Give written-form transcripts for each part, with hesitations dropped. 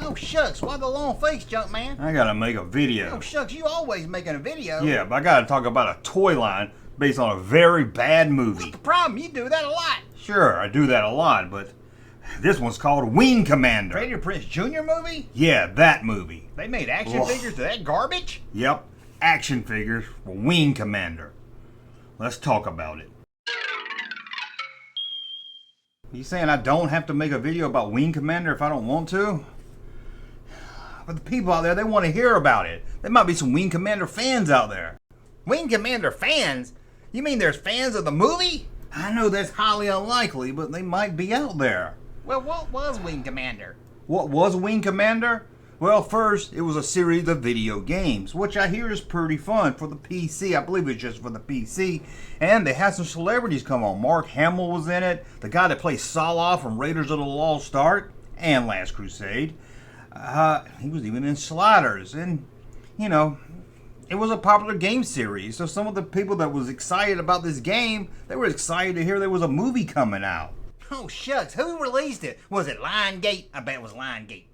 Oh, shucks, why the long face, Junkman? I gotta make a video. Oh, shucks, you always making a video. Yeah, but I gotta talk about a toy line based on a very bad movie. What's the problem? You do that a lot. Sure, I do that a lot, but this one's called Wing Commander. Freddie Prinze Jr. movie? Yeah, that movie. They made action figures to that garbage? Yep, action figures for Wing Commander. Let's talk about it. You saying I don't have to make a video about Wing Commander if I don't want to? But the people out there, they want to hear about it. There might be some Wing Commander fans out there. Wing Commander fans? You mean there's fans of the movie? I know that's highly unlikely, but they might be out there. Well, what was Wing Commander? What was Wing Commander? Well, first, it was a series of video games, which I hear is pretty fun for the PC. I believe it's just for the PC. And they had some celebrities come on. Mark Hamill was in it, the guy that plays Salah from Raiders of the Lost Ark and Last Crusade. He was even in Sliders. And, you know, it was a popular game series. So some of the people that was excited about this game, they were excited to hear there was a movie coming out. Oh, shucks. Who released it? Was it Lionsgate? I bet it was Lionsgate.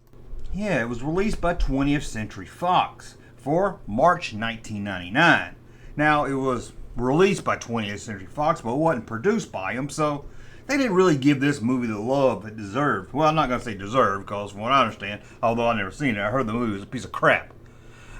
Yeah, it was released by 20th Century Fox for March 1999. Now, it was released by 20th Century Fox, but it wasn't produced by them, so they didn't really give this movie the love it deserved. Well, I'm not going to say deserved, because from what I understand, although I've never seen it, I heard the movie was a piece of crap.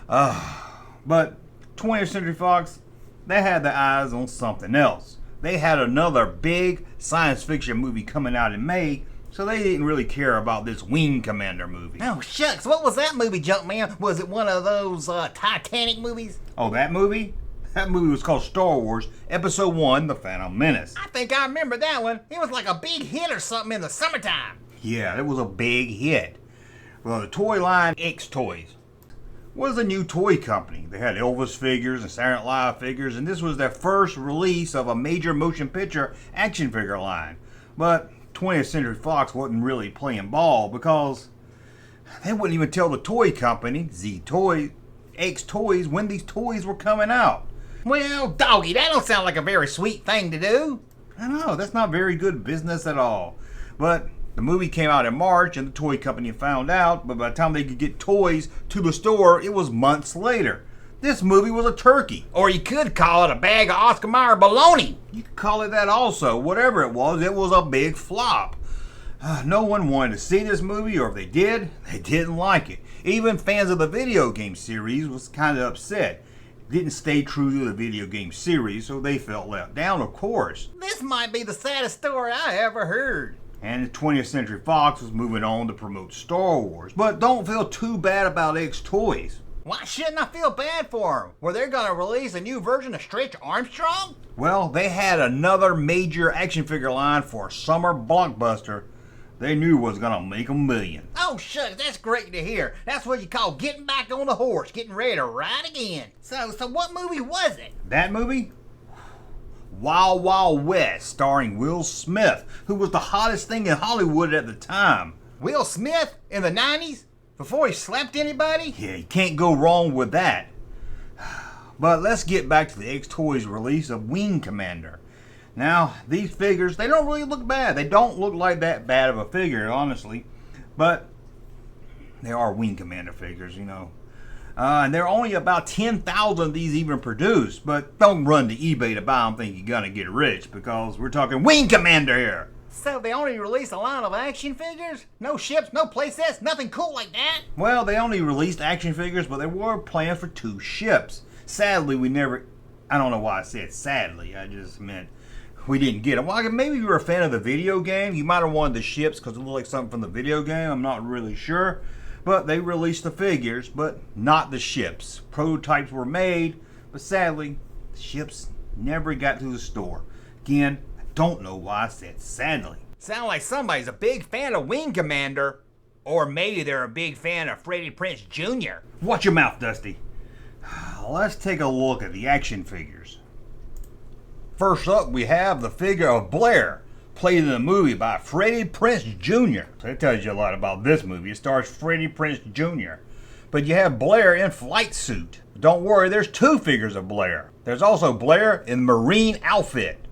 But 20th Century Fox, they had their eyes on something else. They had another big science fiction movie coming out in May, so they didn't really care about this Wing Commander movie. Oh, shucks. What was that movie, Junkman? Was it one of those Titanic movies? Oh, that movie? That movie was called Star Wars Episode 1, The Phantom Menace. I think I remember that one. It was like a big hit or something in the summertime. Yeah, it was a big hit. Well, the toy line X Toys was a new toy company. They had Elvis figures and Saturday Night Live figures, and this was their first release of a major motion picture action figure line. But 20th Century Fox wasn't really playing ball because they wouldn't even tell the toy company, Z Toys, X Toys, when these toys were coming out. Well, doggy, that don't sound like a very sweet thing to do. I know, that's not very good business at all. But the movie came out in March and the toy company found out, but by the time they could get toys to the store, it was months later. This movie was a turkey. Or you could call it a bag of Oscar Mayer baloney. You could call it that also. Whatever it was a big flop. No one wanted to see this movie, or if they did, they didn't like it. Even fans of the video game series was kind of upset. It didn't stay true to the video game series, so they felt let down, of course. This might be the saddest story I ever heard. And the 20th Century Fox was moving on to promote Star Wars. But don't feel too bad about X Toys. Why shouldn't I feel bad for them? Were they going to release a new version of Stretch Armstrong? Well, they had another major action figure line for a summer blockbuster they knew was going to make $1 million. Oh, shucks, that's great to hear. That's what you call getting back on the horse, getting ready to ride again. So what movie was it? That movie? Wild Wild West, starring Will Smith, who was the hottest thing in Hollywood at the time. Will Smith in the 90s? Before he slapped anybody? Yeah, you can't go wrong with that. But let's get back to the X Toys release of Wing Commander. Now, these figures, they don't really look bad. They don't look like that bad of a figure, honestly. But they are Wing Commander figures, you know. And there are only about 10,000 of these even produced. But don't run to eBay to buy them thinking you're going to get rich, because we're talking Wing Commander here. So they only released a line of action figures? No ships, no playsets, nothing cool like that? Well, they only released action figures, but they were planned for 2 ships. Sadly, we never... I don't know why I said sadly. I just meant we didn't get them. Well, maybe you were a fan of the video game. You might have wanted the ships because it looked like something from the video game. I'm not really sure. But they released the figures, but not the ships. Prototypes were made, but sadly, the ships never got to the store. Again, don't know why I said sadly. Sound like somebody's a big fan of Wing Commander. Or maybe they're a big fan of Freddie Prinze Jr. Watch your mouth, Dusty. Let's take a look at the action figures. First up, we have the figure of Blair, played in the movie by Freddie Prinze Jr. So that tells you a lot about this movie. It stars Freddie Prinze Jr. But you have Blair in flight suit. Don't worry, there's 2 figures of Blair. There's also Blair in Marine outfit.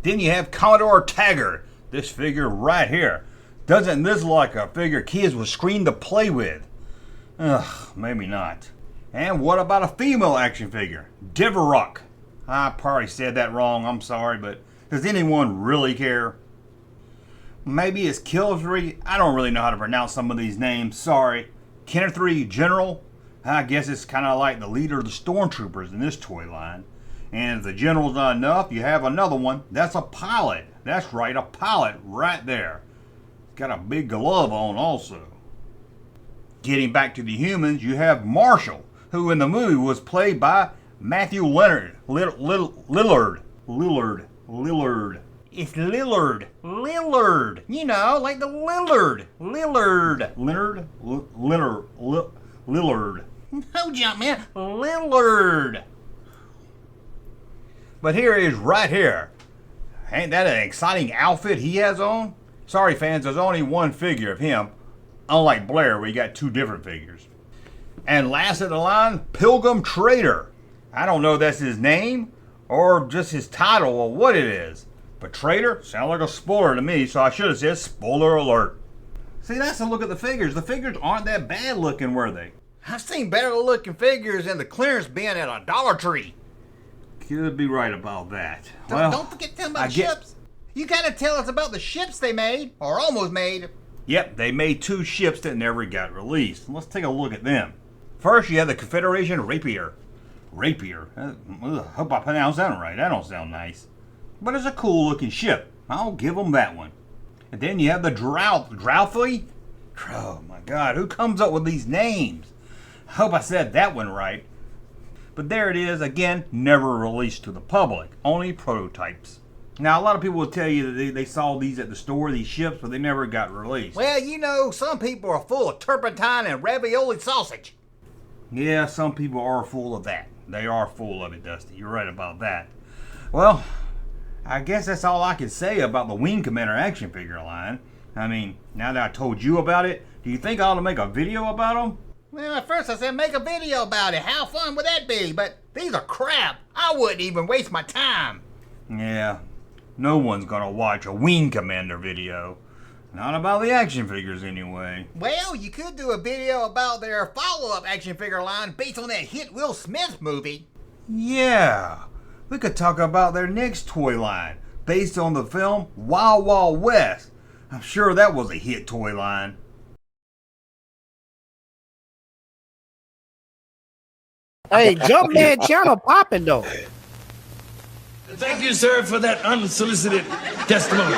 Then you have Commodore Taggart, this figure right here. Doesn't this look like a figure kids would scream to play with? Ugh, maybe not. And what about a female action figure? Devarok. I probably said that wrong, I'm sorry, but does anyone really care? Maybe it's Killthree. I don't really know how to pronounce some of these names, sorry. Kenneth General. I guess it's kind of like the leader of the stormtroopers in this toy line. And if the general's not enough, you have another one. That's a pilot. That's right, a pilot right there. Got a big glove on also. Getting back to the humans, you have Marshall, who in the movie was played by Matthew Lillard. It's Lillard. You know, like the Lillard. Lillard. No, Junkman, Lillard. But here he is right here. Ain't that an exciting outfit he has on? Sorry fans, there's only one figure of him. Unlike Blair, where you got two different figures. And last of the line, Pilgrim Trader. I don't know if that's his name or just his title or what it is. But Trader sounds like a spoiler to me, so I should have said spoiler alert. See, that's a look at the figures. The figures aren't that bad looking, were they? I've seen better looking figures in the clearance bin at a Dollar Tree. Could be right about that. Don't forget to tell them about the ships. You gotta tell us about the ships they made, or almost made. Yep, they made two ships that never got released. Let's take a look at them. First, you have the Confederation Rapier. Hope I pronounced that right. That don't sound nice. But it's a cool looking ship. I'll give them that one. And then you have the Drouthy. Oh my God, who comes up with these names? I hope I said that one right. But there it is, again, never released to the public. Only prototypes. Now, a lot of people will tell you that they saw these at the store, these ships, but they never got released. Well, you know, some people are full of turpentine and ravioli sausage. Yeah, some people are full of that. They are full of it, Dusty. You're right about that. Well, I guess that's all I can say about the Wing Commander action figure line. I mean, now that I told you about it, do you think I ought to make a video about them? Well, at first I said make a video about it. How fun would that be? But these are crap. I wouldn't even waste my time. Yeah, no one's gonna watch a Wing Commander video. Not about the action figures anyway. Well, you could do a video about their follow-up action figure line based on that hit Will Smith movie. Yeah, we could talk about their next toy line based on the film Wild Wild West. I'm sure that was a hit toy line. Hey, Junkman channel popping though. Thank you, sir, for that unsolicited testimony.